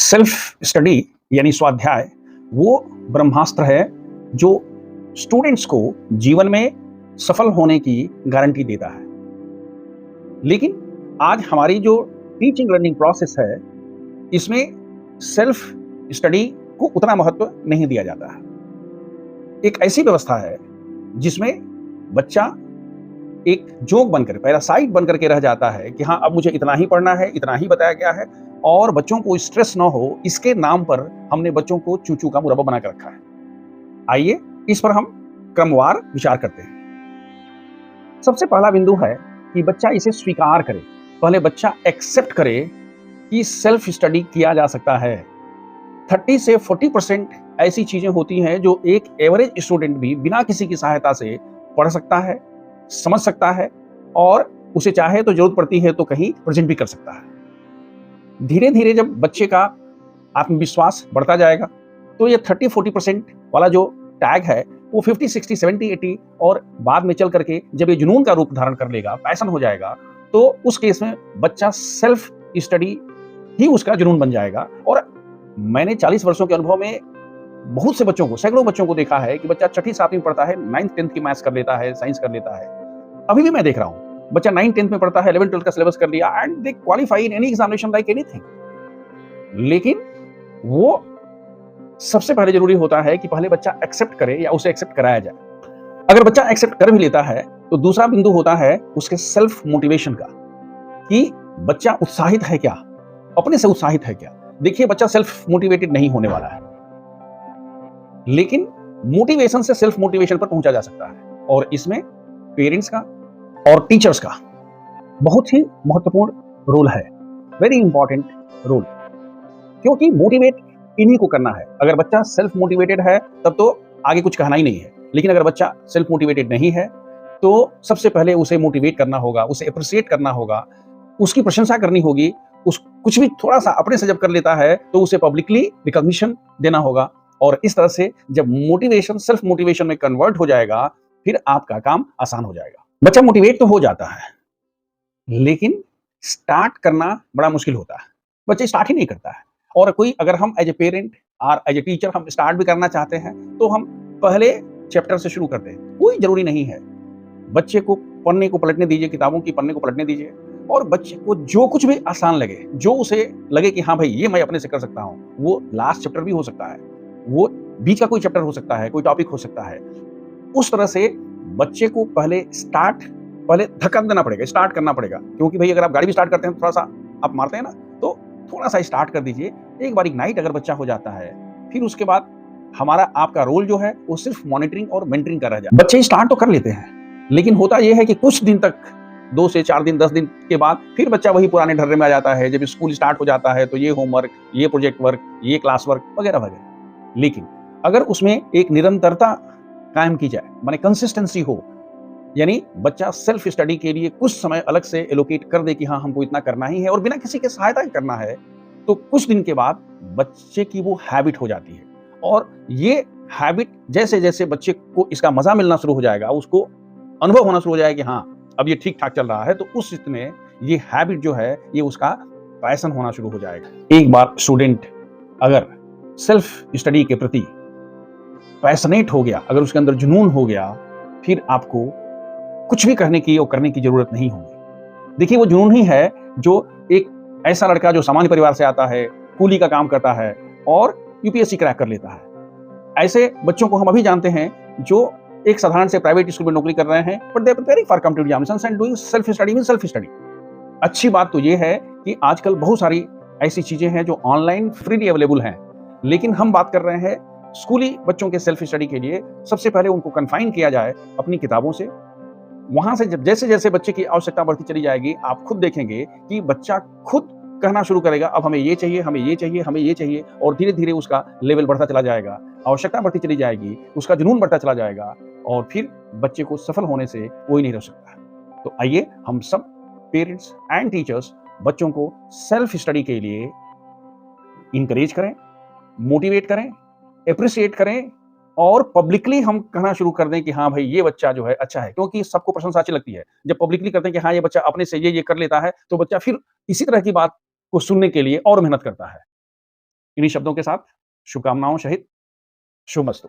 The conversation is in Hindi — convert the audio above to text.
सेल्फ स्टडी यानी स्वाध्याय वो ब्रह्मास्त्र है जो स्टूडेंट्स को जीवन में सफल होने की गारंटी देता है। लेकिन आज हमारी जो टीचिंग लर्निंग प्रोसेस है, इसमें सेल्फ स्टडी को उतना महत्व नहीं दिया जाता है। एक ऐसी व्यवस्था है जिसमें बच्चा एक जोक बनकर, पैरासाइट बनकर के रह जाता है कि हाँ, अब मुझे इतना ही पढ़ना है, इतना ही बताया गया है और बच्चों को स्ट्रेस ना हो, इसके नाम पर हमने बच्चों को चूचू का मुरब्बा बना कर रखा है। आइए इस पर हम क्रमवार विचार करते हैं। सबसे पहला बिंदु है कि बच्चा इसे स्वीकार करे। पहले बच्चा एक्सेप्ट करे कि सेल्फ स्टडी किया जा सकता है। 30 से 40% ऐसी चीजें होती हैं जो एक एवरेज स्टूडेंट भी बिना किसी की सहायता से पढ़ सकता है, समझ सकता है और उसे चाहे तो जरूरत पड़ती है तो कहीं प्रेजेंट भी कर सकता है। धीरे धीरे जब बच्चे का आत्मविश्वास बढ़ता जाएगा तो ये 30-40% वाला जो टैग है वो 50, 60, 70, 80 और बाद में चल करके जब ये जुनून का रूप धारण कर लेगा, पैशन हो जाएगा, तो उस केस में बच्चा सेल्फ स्टडी ही उसका जुनून बन जाएगा। और मैंने 40 वर्षों के अनुभव में बहुत से बच्चों को, सैकड़ों बच्चों को देखा है कि बच्चा 6ठी 7वीं पढ़ता है, 9th 10th की मैथ्स कर लेता है, साइंस कर लेता है। अभी भी मैं देख रहा हूँ बच्चा 9th 10th में पढ़ता है, 11th 12th का सिलेबस कर लिया and they qualify in any examination like anything. लेकिन वो सबसे पहले जरूरी होता है कि पहले बच्चा एक्सेप्ट करे या उसे एक्सेप्ट कराया जाए। अगर बच्चा एक्सेप्ट कर भी लेता है तो दूसरा बिंदु होता है उसके सेल्फ मोटिवेशन का, कि बच्चा उत्साहित है क्या, अपने से उत्साहित है क्या। देखिए, बच्चा सेल्फ मोटिवेटेड नहीं होने वाला है, लेकिन मोटिवेशन से सेल्फ मोटिवेशन पर पहुंचा जा सकता है और इसमें पेरेंट्स का और टीचर्स का बहुत ही महत्वपूर्ण रोल है, वेरी इंपॉर्टेंट रोल। क्योंकि मोटिवेट इन्हीं को करना है। अगर बच्चा सेल्फ मोटिवेटेड है तब तो आगे कुछ कहना ही नहीं है, लेकिन अगर बच्चा सेल्फ मोटिवेटेड नहीं है तो सबसे पहले उसे मोटिवेट करना होगा, उसे अप्रिशिएट करना होगा, उसकी प्रशंसा करनी होगी। उस कुछ भी थोड़ा सा अपने से जब कर लेता है तो उसे पब्लिकली रिकॉग्निशन देना होगा और इस तरह से जब मोटिवेशन सेल्फ मोटिवेशन में कन्वर्ट हो जाएगा फिर आपका काम आसान हो जाएगा। बच्चा मोटिवेट तो हो जाता है, लेकिन स्टार्ट करना बड़ा मुश्किल होता है। बच्चे स्टार्ट ही नहीं करता है। और कोई अगर हम एज ए पेरेंट और एज ए टीचर हम स्टार्ट भी करना चाहते हैं तो हम पहले चैप्टर से शुरू करते हैं। कोई जरूरी नहीं है, बच्चे को पढ़ने को पलटने दीजिए, किताबों की पढ़ने को पलटने दीजिए और बच्चे को जो कुछ भी आसान लगे, जो उसे लगे कि हाँ भाई ये मैं अपने से कर सकता हूँ, वो लास्ट चैप्टर भी हो सकता है, वो बीच का कोई चैप्टर हो सकता है, कोई टॉपिक हो सकता है। उस तरह से बच्चे को पहले धक्का देना पड़ेगा, स्टार्ट करना पड़ेगा। क्योंकि भाई अगर आप गाड़ी भी स्टार्ट करते हैं तो थोड़ा सा आप मारते हैं ना, तो थोड़ा सा स्टार्ट कर दीजिए। एक बार इग्नाइट अगर बच्चा हो जाता है फिर उसके बाद हमारा आपका रोल जो है वो सिर्फ मॉनिटरिंग और मेंटरिंग का रह जाता है। बच्चे स्टार्ट तो कर लेते हैं, लेकिन होता यह है कि कुछ दिन तक, 2 से 4 दिन 10 दिन के बाद फिर बच्चा वही पुराने ढर्रे में आ जाता है। जब स्कूल स्टार्ट हो जाता है तो ये होमवर्क, ये प्रोजेक्ट वर्क, ये क्लास वर्क वगैरह वगैरह। लेकिन अगर उसमें एक निरंतरता कायम की जाए, माने कंसिस्टेंसी हो, यानी बच्चा सेल्फ स्टडी के लिए कुछ समय अलग से एलोकेट कर दे कि हाँ हमको इतना करना ही है और बिना किसी के सहायता के करना है, तो कुछ दिन के बाद बच्चे की वो हैबिट हो जाती है। और ये हैबिट जैसे जैसे बच्चे को इसका मजा मिलना शुरू हो जाएगा, उसको अनुभव होना शुरू हो जाएगा कि हाँ अब ये ठीक ठाक चल रहा है, तो उस स्थिति में ये हैबिट जो है ये उसका पैशन होना शुरू हो जाएगा। एक बार स्टूडेंट अगर सेल्फ स्टडी के प्रति पैशनेट हो गया, अगर उसके अंदर जुनून हो गया, फिर आपको कुछ भी करने की जरूरत नहीं होगी। देखिए, वो जुनून ही है जो एक ऐसा लड़का जो सामान्य परिवार से आता है, कूली का काम करता है और यूपीएससी क्रैक कर लेता है। ऐसे बच्चों को हम अभी जानते हैं जो एक साधारण से प्राइवेट स्कूल में नौकरी कर रहे हैं, but they are preparing for competitive examinations and doing self study means self study. अच्छी बात तो ये है कि आजकल बहुत सारी ऐसी चीजें हैं जो ऑनलाइन फ्रीली अवेलेबल हैं, लेकिन हम बात कर रहे हैं स्कूली बच्चों के सेल्फ स्टडी के लिए। सबसे पहले उनको कन्फाइन किया जाए अपनी किताबों से। वहां से जब जैसे जैसे बच्चे की आवश्यकता बढ़ती चली जाएगी, आप खुद देखेंगे कि बच्चा खुद कहना शुरू करेगा, अब हमें ये चाहिए, हमें ये चाहिए, हमें ये चाहिए, और धीरे धीरे उसका लेवल बढ़ता चला जाएगा, आवश्यकता बढ़ती चली जाएगी, उसका जुनून बढ़ता चला जाएगा और फिर बच्चे को सफल होने से कोई नहीं रोक सकता है। तो आइए हम सब पेरेंट्स एंड टीचर्स बच्चों को सेल्फ स्टडी के लिए इंकरेज करें, मोटिवेट करें, अप्रिशिएट करें और पब्लिकली हम कहना शुरू कर दें कि हाँ भाई ये बच्चा जो है अच्छा है। क्योंकि सबको प्रशंसा अच्छी लगती है। जब पब्लिकली करते हैं कि हाँ ये बच्चा अपने से ये कर लेता है, तो बच्चा फिर इसी तरह की बात को सुनने के लिए और मेहनत करता है। इन्हीं शब्दों के साथ शुभकामनाओं सहित शुभमस्तु।